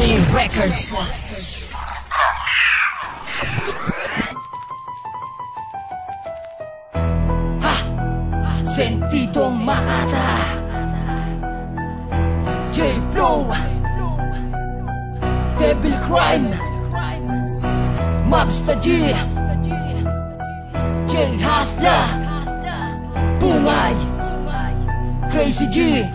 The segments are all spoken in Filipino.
Monthly Records. Sentidong Makata, J-Flow, Devil Crime, Mobsta G, J-Hustla, Bungay, Crazy G,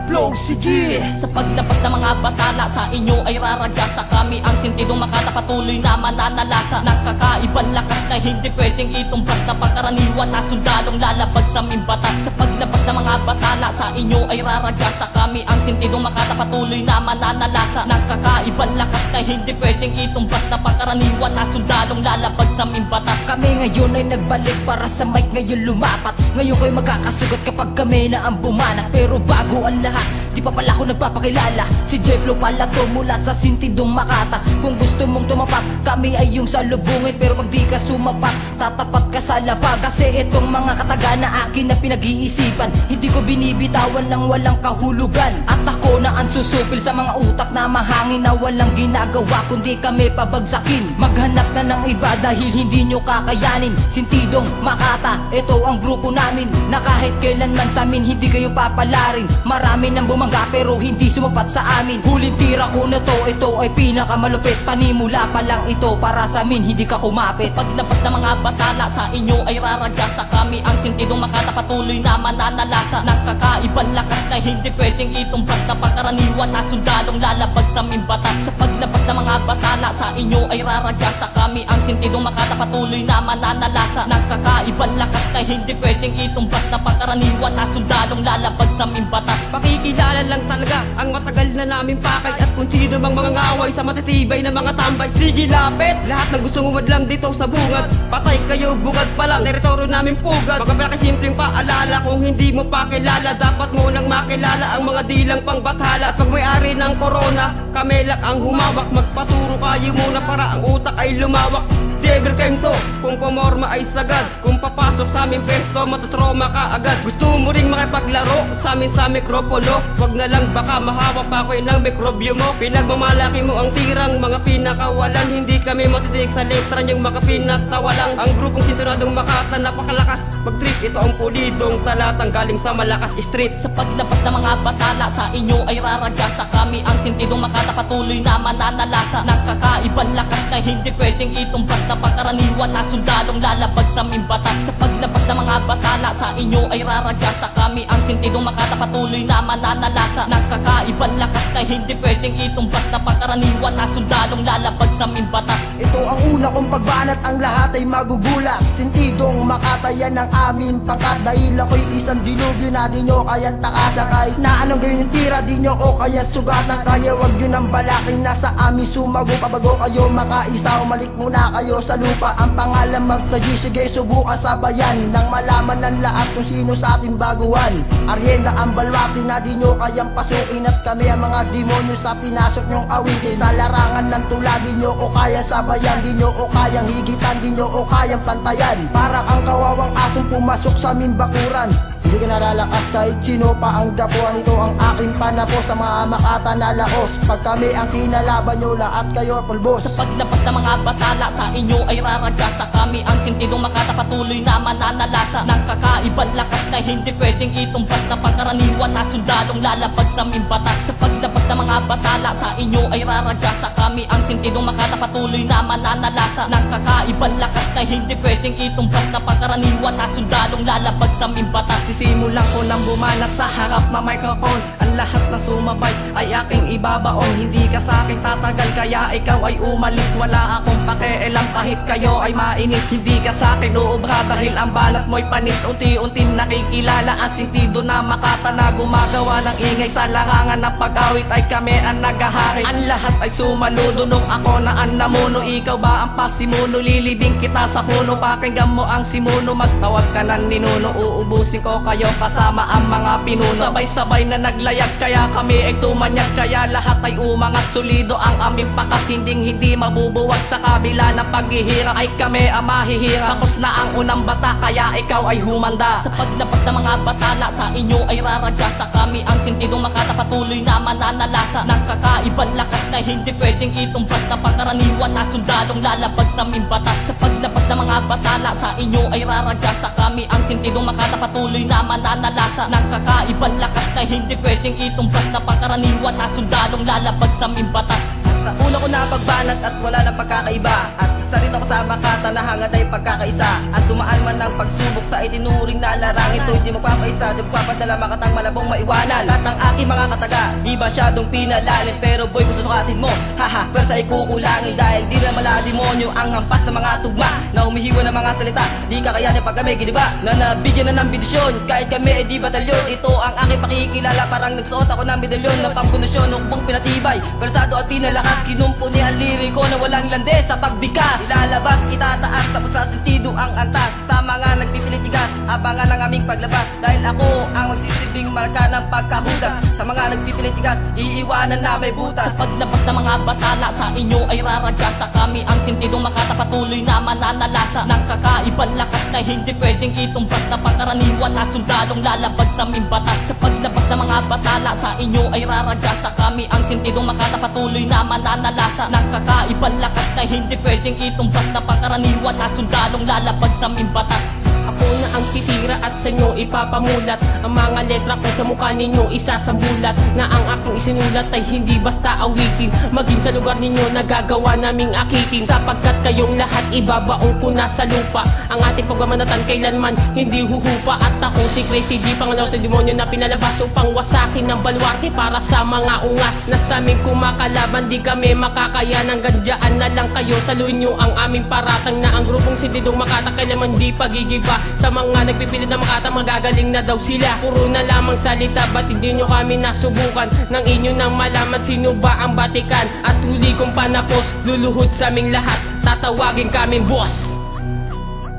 Flow si G. Sa paglabas ng mga batala sa inyo ay raragasa. Kami ang sentidong Makata, patuloy na mananalasa. Nakakaibang lakas na hindi pwedeng itumbas, na pagkaraniwan na sundalong lalabag sa aming batas. Sa paglabas ng mga batala sa inyo ay raragasa. Kami ang sentidong Makata, patuloy na mananalasa. Nakakaibang lakas na hindi pwedeng itumbas, na pagkaraniwan na sundalong lalabag sa aming batas. Kami ngayon ay nagbalik para sa mic, ngayon lumapat. Ngayon ko'y magkakasugat kapag kami na ang bumanat. Pero bago ang lahat, di pa pala ako nagpapakilala. Si J-Flow pala to mula sa sentidong Makata. Kung gusto mong tumapat, kami ay yung salubungin. Pero pag di ka sumapat, tatapat ka sa labag. Kasi itong mga kataga na akin na pinag-iisipan, hindi ko binibitawan ng walang kahulugan. At ako na ang susupil sa mga utak na mahangin, na walang ginagawa kundi kami pabagsakin. Maghanap na ng iba dahil hindi nyo kakayanin. Sentidong Makata, ito ang grupo namin, na kahit kailanman sa amin hindi kayo papalarin. Marami nang bumangga pero hindi sumapat sa amin. Huling tira ko na to, ito ay pinakamalupit. Panimula pa lang ito para sa amin, hindi ka kumapit. Sa paglabas ng mga batala sa inyo ay raragasa. Kami ang sentidong Makata, patuloy na mananalasa. Nakakaibang lakas na hindi pwedeng itumbas, na pagkaraniwan na sundalong lalabag sa aming batas. Sa paglabas ng mga batala sa inyo ay raragasa. Kami ang sentidong Makata, patuloy na mananalasa. Nakakaibang lakas na hindi pwedeng itumbas, na pagkaraniwan na sundalong lalabag sa aming batas. Pakikilala lang talaga ang matagal na namin pakay, at kung sino mang mga ngaway sa matitibay na mga tambay. Sige lapit, lahat ng gustong umadlang dito sa bungad. Patay kayo, bungad pa lang, teritoryo namin pugad. Mga simpleng paalala, kung hindi mo pa kilala, dapat mo nang makilala ang mga dilang pangbathala. At pag may-ari ng corona, kami lang ang humawak. Magpaturo kayo muna para ang utak ay lumawak. Devil Crime to, kung pamorma ay sagad. Kung papasok sa aming pesto, matutroma ka agad. Gusto mo ring makipaglaro sa amin sa mikropono, wag na lang baka mahawa pa ko ng mikrobyo mo. Pinagmamalaki mo ang tirang mga pinakawalan, hindi kami matitig sa letra niyong mga pinatawalang. Ang grupong sintonadong Makata, napakalakas mag-trip. Ito ang pulidong talatang galing sa malakas street. Sa paglabas ng mga batala sa inyo ay raragasa. Kami ang sentidong Makata, patuloy na mananalasa. Nakakaibang lakas na hindi pwedeng itumbas, na pagkaraniwan na sundalong lalabag sa aming batas. Sa paglabas ng mga batala sa inyo ay raragasa. Kami ang sentidong Makata, patuloy na mananalasa. Nakakaibang lakas na hindi pwedeng itumbas, na pagkaraniwan na sundalong lalabag sa aming batas. Ito ang una kong pagbanat, ang lahat ay magugulat. Sentidong Makata, yan ang amin pangkat. Dahil ako'y isang dilubyo na di nyo kayang takasa. Kahit na anong gawin yung tira, di nyo o kaya sugatan. Kaya wag nyo nang balakin, nasa amin sumago. Pabago kayo makaisa, umalik muna kayo sa lupa. Ang pangalan magtaji, sige subukan sabayan, nang malaman ng lahat kung sino sa ating baguhan. Arienda ang balwati na di nyo kayang pasukin, at kami ang mga demonyo sa pinasok nyong awitin. Sa larangan ng tula, di nyo o kayang sabayan, di nyo o kayang higitan, di nyo o kayang pantayan. Para ang kawawang asong pumasok sa aming bakuran, hindi ka nalalakas kahit sino pa ang dapuan. Ito ang aking panapo sa mga Makata na laos. Pag kami ang kinalaban nyo, lahat kayo pulbos. Sa paglabas ng mga batala sa inyo ay raragasa. Kami ang sentidong Makata, patuloy na mananalasa. Nakakaibang lakas na hindi pwedeng itumbas, na pagkaraniwan na sundalong lalabag sa aming batas. Sa paglabas ng mga batala sa inyo ay raragasa. Kami ang sentidong Makata, patuloy na mananalasa. Nakakaibang lakas na hindi pwedeng itumbas, na pagkaraniwan na sundalong lalabag sa aming batas. Simulan ko nang bumanat sa harap na microphone. Ang lahat na sumabay ay aking ibabaon. Hindi ka sa akin tatagal kaya ikaw ay umalis. Wala akong pakialam kahit kayo ay mainis. Hindi ka sa akin uubra dahil ang balat mo'y panis. Unti-unti nakikilala ang sentido na Makata, na gumagawa ng ingay sa larangan ng pag-awit ay kami ang nagahari. Ang lahat ay sumaludunong, ako na ang namuno. Ikaw ba ang pasimuno? Lilibing kita sa puno, pakinggan mo ang simuno. Magtawag ka ng ninuno, uubusin ko kayo kasama ang mga pinuno. Sabay-sabay na naglayag kaya kami ay tumanyag, kaya lahat ay umangat. Solido ang aming pakat, hindi mabubuwag sa kabila ng paghihirap. Ay kami ang mahihirap, tapos na ang unang bata kaya ikaw ay humanda. Sa paglabas ng mga batala sa inyo ay raragasa, kami ang sintidong makata patuloy na mananalasa. Ng kakaibang lakas na hindi pwedeng itumbas, na pangkaraniwan na sundalong lalabag sa aming batas. Sa paglabas ng mga batala sa inyo ay raragasa, kami ang sintidong makata patuloy na mananalasa. Ng kakaibang lakas na hindi pwedeng itumbas, na pangkaraniwan na sundalong lalabag sa aming batas. Sa una ko na pagbanat at wala na pagkakaiba, at isa rin ako sa makata na hangad ay pagkakaisa. At dumaan man ng pagsubok sa itinuring na larang, ito hindi magpapaisa, di magpapadala makatang malabong maiwanan. At ang aking mga kataga, di masyadong pinalalim, pero boy gusto sukatin mo, haha, pero sa ikukulangin. Dahil di na mala demonyo ang hampas sa mga tugma, na humihiwa ng mga salita, di kakayanin pag kami giniba, na nabigyan na ng bidisyon, kahit kami ay di batalyon. Ito ang aking pakikilala, parang nagsuot ako ng medalyon ng pangkondisyon, ukbong pinatibay, persado at pinalakas. Kinumpuni ang liriko na walang lande sa pagbigas. Ilalabas, itataas sa pagsasentido ang antas sa mga nagpipilitigas. Abangan ang aming paglabas, dahil ako ang magsisilbing marka ng pagkahudas. Sa mga nagpipilitigas, iiwanan na may butas. Sa paglabas ng mga batala sa inyo ay raragasa, kami ang sintidong makata patuloy na mananalasa. Ng kakaibang lakas na hindi pwedeng itumbas, na pangkaraniwan na sundalong lalabag sa aming batas. Sa paglabas ng mga batala sa inyo ay raragasa, kami ang sintidong makata patuloy na mananalasa. Ng kakaibang lakas na hindi pwedeng itumbas, na pangkaraniwan na sundalong lalabag sa aming batas. Ako na ang titira at sa inyo ipapamulat ang mga letra ko sa mukha ninyo isasambulat, na ang aking isinulat ay hindi basta awitin, maging sa lugar ninyo nagagawa naming akitin. Sapagkat kayong lahat ibabaong ko na sa lupa, ang ating pagmamanatan kailanman hindi huhupa. At ako si Crazy D, pangalaw sa demonyo na pinalabas upang wasakin ng balwarte para sa mga ungas na sa aming kumakalaban. Di kami makakaya ng gandyaan na lang kayo, saluhin nyo ang aming paratang, na ang grupong sintidong makata kailanman di pagigiba. Sa mga nagpipilit na makata, magagaling na daw sila. Puro na lamang salita, ba't hindi nyo kami nasubukan? Nang inyo nang malaman sino ba ang batikan, at huli kong panapos, luluhod sa aming lahat, tatawagin kaming boss.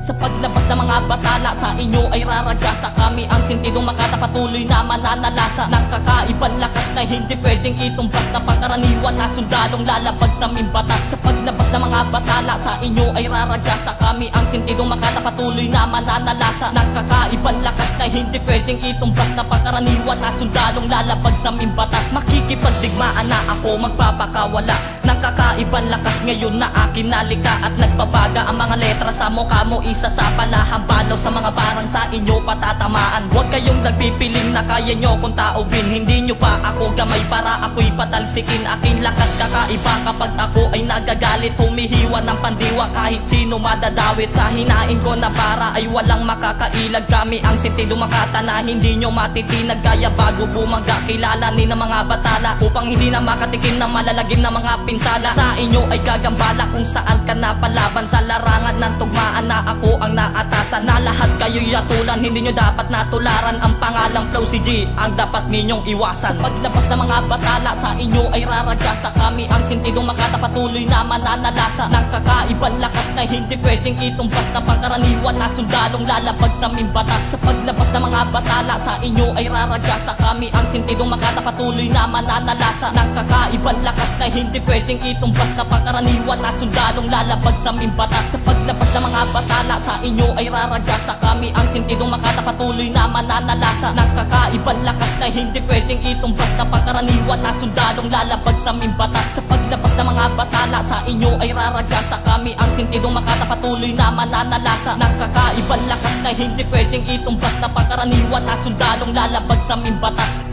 Sa paglabas ng mga batala sa inyo ay raragasa, kami ang sintidong makata patuloy na mananalasa. Ng kakaibang lakas na hindi pwedeng itumbas, na pangkaraniwan na sundalong lalabag sa aming batas. Sa paglabas ng mga batala sa inyo ay raragasa, kami ang sintidong makata patuloy na mananalasa. Ng kakaibang lakas na hindi pwedeng itumbas, na pangkaraniwan na sundalong lalabag sa aming batas. Makikipagdigmaan na ako, magpapakawala ng kakaibang lakas ngayon na akin nalika, at nagbabaga ang mga letra sa mukha mo. Isa sa palahambalo sa mga barang sa inyo patatamaan. Huwag kayong nagpipiling na kaya nyo kung taubin, hindi nyo pa ako gamay para ako'y patalsikin. Aking lakas kakaiba kapag ako ay nagagalit, humihiwa ng pandiwa kahit sino madadawit. Sa hinain ko na para ay walang makakailag, kami ang sintidong makata na hindi nyo matitinag. Kaya bago bumangga kilalanin ng mga batala, upang hindi na makatikim na malalagim na mga pinsala. Sa inyo ay gagambala kung saan ka napalaban, sa larangan ng tugmaan na ako ang naatasan. Na lahat kayo'y atulan, hindi nyo dapat natularan. Ang pangalang Flow CG ang dapat ninyong iwasan. Sa paglabas ng mga batala sa inyo ay raragasa, kami ang sintidong makata patuloy na mananalasa. Ng kakaibang lakas na hindi pwedeng itumbas, na pangkaraniwan na sundalong lalabag sa aming batas. Sa paglabas ng mga batala sa inyo ay raragasa, kami ang sintidong makata patuloy na mananalasa. Ng kakaibang lakas na hindi pwedeng itumbas, na pangkaraniwan na sundalong lalabag sa aming batas. Sa paglabas ng mga batala sa inyo ay raragasa, kami ang sintidong makata patuloy na mananalasa. Ng kakaibang lakas na hindi pwedeng itumbas, na pangkaraniwan na sundalong lalabag sa aming batas. Sa paglabas ng mga batala sa inyo ay raragasa, kami ang sintidong makata patuloy na mananalasa. Ng kakaibang lakas na hindi pwedeng itumbas, na pangkaraniwan na sundalong lalabag sa aming batas.